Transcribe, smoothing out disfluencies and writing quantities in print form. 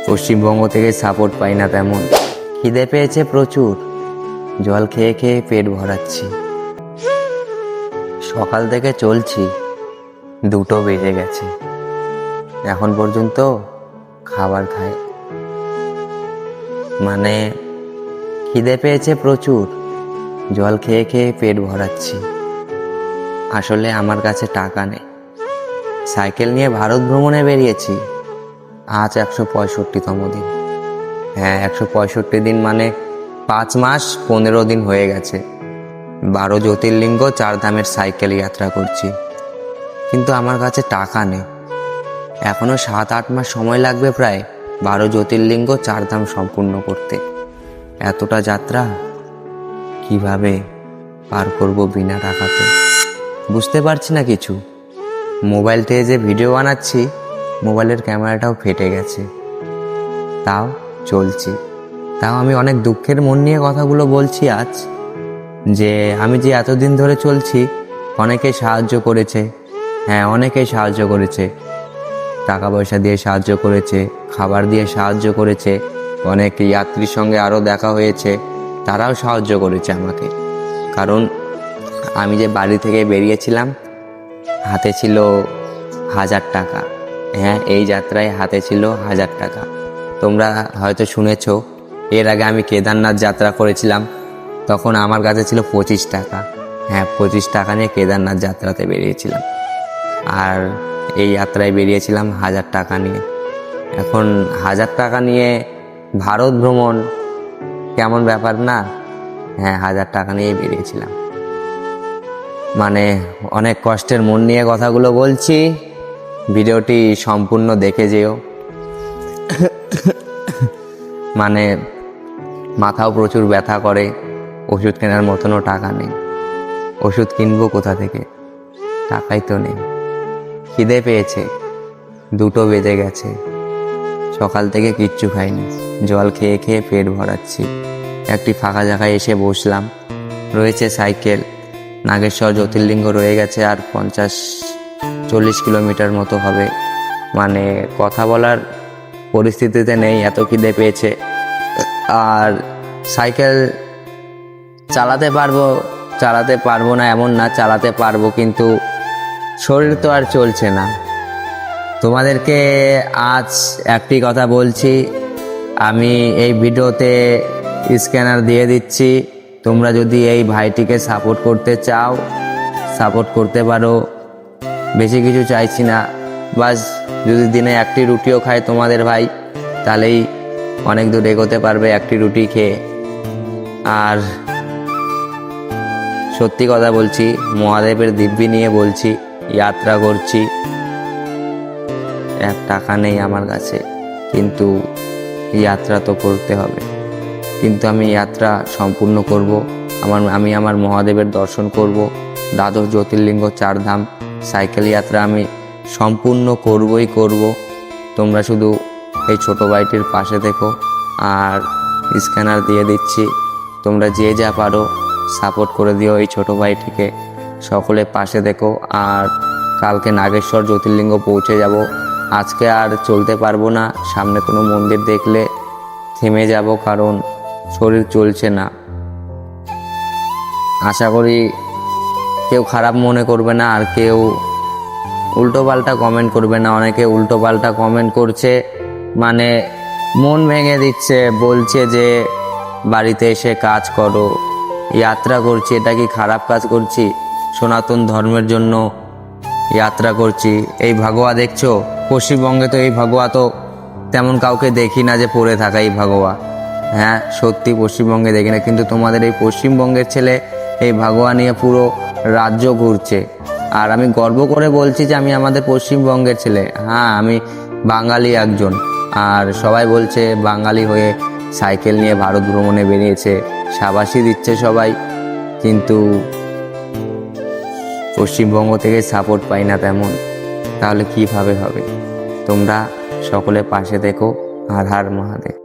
পশ্চিমবঙ্গ থেকে সাপোর্ট পাই না তেমন। খিদে পেয়েছে প্রচুর, জল খেয়ে খেয়ে পেট ভরাচ্ছি। সকাল থেকে চলছি, 2টো বেজে গেছে, এখন পর্যন্ত খাবার খাই। মানে খিদে পেয়েছে প্রচুর, জল খেয়ে খেয়ে পেট ভরাচ্ছি। আসলে আমার কাছে টাকা নেই। সাইকেল নিয়ে ভারত ভ্রমণে বেরিয়েছি। আজ 165তম দিন। হ্যাঁ, 165 দিন মানে 5 মাস 15 দিন হয়ে গেছে। 12 জ্যোতির্লিঙ্গ 4 ধামের সাইকেল যাত্রা করছি, কিন্তু আমার কাছে টাকা নেই। এখনো 7-8 মাস সময় লাগবে প্রায় 12 জ্যোতির্লিঙ্গ 4 ধাম সম্পূর্ণ করতে। এতটা যাত্রা কিভাবে পার করব বিনা টাকাতে বুঝতে পারছি না কিছু। মোবাইল থেকে যে ভিডিও বানাচ্ছি, মোবাইলের ক্যামেরাটাও ফেটে গেছে, তাও চলছি। তাও আমি অনেক দুঃখের মন নিয়ে কথাগুলো বলছি আজ, যে আমি যে এতদিন ধরে চলছি, অনেকেই সাহায্য করেছে। হ্যাঁ, অনেকেই সাহায্য করেছে, টাকা পয়সা দিয়ে সাহায্য করেছে, খাবার দিয়ে সাহায্য করেছে। অনেক যাত্রীর সঙ্গে আরও দেখা হয়েছে, তারাও সাহায্য করেছে আমাকে। কারণ আমি যে বাড়ি থেকে বেরিয়েছিলাম, হাতে ছিল 1000 টাকা। হ্যাঁ, এই যাত্রায় হাতে ছিল 1000 টাকা। তোমরা হয়তো শুনেছ, এর আগে আমি কেদারনাথ যাত্রা করেছিলাম, তখন আমার কাছে ছিল 25 টাকা। হ্যাঁ, 25 টাকা নিয়ে কেদারনাথ যাত্রাতে বেরিয়েছিলাম। আর এই যাত্রায় বেরিয়েছিলাম 1000 টাকা নিয়ে। এখন 1000 টাকা নিয়ে ভারত ভ্রমণ কেমন ব্যাপার না? হ্যাঁ, 1000 টাকা নিয়েই বেরিয়েছিলাম। মানে অনেক কষ্টের মন নিয়ে কথাগুলো বলছি। ভিডিওটি সম্পূর্ণ দেখে যেও। মানে মাথাও প্রচুর ব্যথা করে, ওষুধ কেনার মতনও টাকা নেই। ওষুধ কিনবো কোথা থেকে? টাকাই তো নেই। খিদে পেয়েছে, 2টো বেজে গেছে, সকাল থেকে কিচ্ছু খাইনি, জল খেয়ে খেয়ে পেট ভরাচ্ছি। একটি ফাঁকা জায়গায় এসে বসলাম, রয়েছে সাইকেল। নাগেশ্বর জ্যোতির্লিঙ্গ রয়ে গেছে আর 50-40 কিলোমিটার মতো হবে। মানে কথা বলার পরিস্থিতিতে নেই, এত খিদে পেয়েছে। আর সাইকেল চালাতে পারবো না এমন না, চালাতে পারবো, কিন্তু শরীর তো আর চলছে না। তোমাদেরকে আজ একটি কথা বলছি, আমি এই ভিডিওতে স্ক্যানার দিয়ে দিচ্ছি। তোমরা যদি এই ভাইটিকে সাপোর্ট করতে চাও, সাপোর্ট করতে পারো। বেশি কিছু চাইছি না, বাস যদি দিনে একটি রুটিও খায় তোমাদের ভাই, তাহলেই অনেক দূর এগোতে পারবে একটি রুটি খেয়ে। আর সত্যি কথা বলছি, মহাদেবের দিব্যি নিয়ে বলছি, যাত্রা করছি। 1 টাকা নেই আমার কাছে, কিন্তু যাত্রা তো করতে হবে। কিন্তু আমি যাত্রা সম্পূর্ণ করব। আমি আমার মহাদেবের দর্শন করব। 12 জ্যোতির্লিঙ্গ 4 ধাম সাইকেল যাত্রা আমি সম্পূর্ণ করবই করব। তোমরা শুধু এই ছোট ভাইটির পাশে থেকো। আর স্ক্যানার দিয়ে দিচ্ছি, তোমরা যে যা পারো সাপোর্ট করে দিও এই ছোট ভাইটিকে। সকলে পাশে দেখো। আর কালকে নাগেশ্বর জ্যোতির্লিঙ্গ পৌঁছে যাব। আজকে আর চলতে পারবো না, সামনে কোনো মন্দির দেখলে থেমে যাব, কারণ শরীর চলছে না। আশা করি কেউ খারাপ মনে করবে না, আর কেউ উল্টোপাল্টা কমেন্ট করবে না। অনেকে উল্টোপাল্টা কমেন্ট করছে, মানে মন ভেঙে দিচ্ছে, বলছে যে বাড়িতে এসে কাজ করো, যাত্রা করছি, এটা কি খারাপ কাজ করছি? সনাতন ধর্মের জন্য যাত্রা করছি। এই ভাগোয়া দেখছো, পশ্চিমবঙ্গে তো এই ভাগোয়া তো তেমন কাউকে দেখি না যে পড়ে থাকা এই ভাগোয়া। হ্যাঁ, সত্যি পশ্চিমবঙ্গে দেখি না, কিন্তু তোমাদের এই পশ্চিমবঙ্গের ছেলে এই ভাগোয়া নিয়ে পুরো রাজ্য ঘুরছে। আর আমি গর্ব করে বলছি যে আমি আমাদের পশ্চিমবঙ্গের ছেলে। হ্যাঁ, আমি বাঙালি একজন। আর সবাই বলছে বাঙালি হয়ে সাইকেল নিয়ে ভারত ভ্রমণে বেরিয়েছে, শাবাশি দিচ্ছে সবাই, কিন্তু পশ্চিমবঙ্গ থেকে সাপোর্ট পাই না তেমন। তাহলে কিভাবে হবে? তোমরা সকলে পাশে দেখো। হর হর মহাদেব।